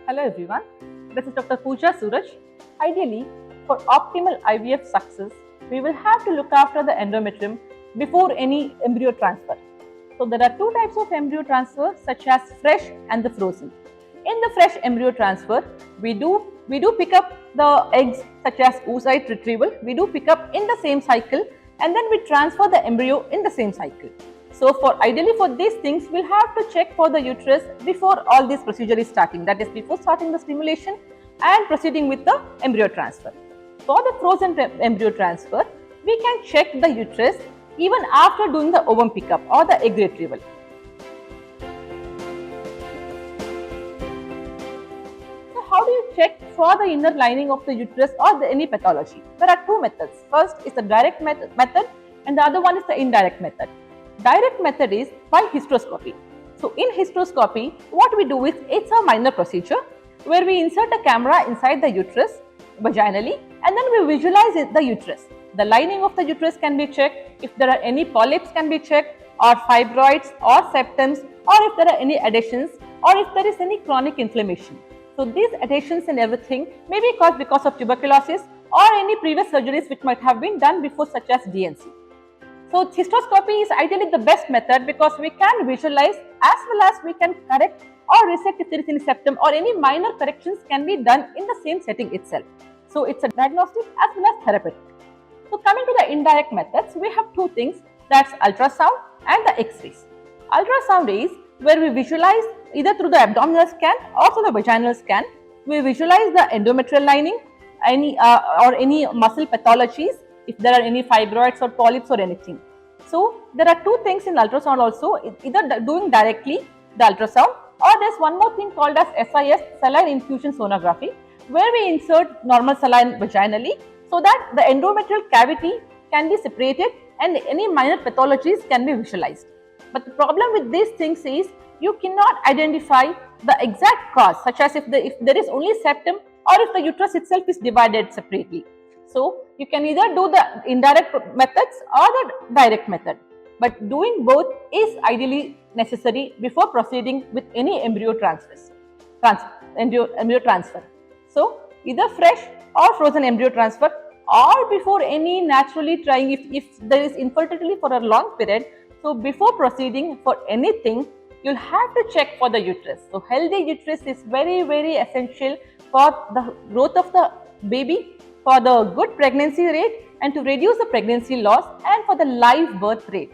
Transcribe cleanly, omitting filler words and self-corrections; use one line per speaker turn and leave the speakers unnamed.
Hello everyone, this is Dr. Pooja Suraj. Ideally, for optimal IVF success, we will have to look after the endometrium before any embryo transfer. So there are two types of embryo transfer such as fresh and the frozen. In the fresh embryo transfer, we do pick up the eggs such as oocyte retrieval, we do pick up in the same cycle and then we transfer the embryo in the same cycle. So ideally for these things, we'll have to check for the uterus before all this procedure is starting. That is before starting the stimulation and proceeding with the embryo transfer. For the frozen embryo transfer, we can check the uterus even after doing the ovum pickup or the egg retrieval. So how do you check for the inner lining of the uterus or any pathology? There are two methods. First is the direct method and the other one is the indirect method. Direct method is by hysteroscopy. So in hysteroscopy, what we do is it's a minor procedure where we insert a camera inside the uterus vaginally and then we visualize the uterus. The lining of the uterus can be checked, if there are any polyps can be checked, or fibroids or septums, or if there are any adhesions or if there is any chronic inflammation. So these adhesions and everything may be caused because of tuberculosis or any previous surgeries which might have been done before such as DNC. So hysteroscopy is ideally the best method because we can visualize as well as we can correct or resect if there is any septum or any minor corrections can be done in the same setting itself. So it's a diagnostic as well as therapeutic. So coming to the indirect methods, we have two things, that's ultrasound and the X-rays. Ultrasound is where we visualize either through the abdominal scan or through the vaginal scan. We visualize the endometrial lining, or any muscle pathologies, if there are any fibroids or polyps or anything. So there are two things in ultrasound also, either doing directly the ultrasound or there's one more thing called as SIS, Saline Infusion Sonography, where we insert normal saline vaginally so that the endometrial cavity can be separated and any minor pathologies can be visualized. But the problem with these things is you cannot identify the exact cause, such as if there is only septum or if the uterus itself is divided separately. So you can either do the indirect methods or the direct method, but doing both is ideally necessary before proceeding with any embryo transfer. So either fresh or frozen embryo transfer or before any naturally trying if there is infertility for a long period. So before proceeding for anything, you'll have to check for the uterus. So healthy uterus is very, very essential for the growth of the baby, for the good pregnancy rate and to reduce the pregnancy loss and for the live birth rate.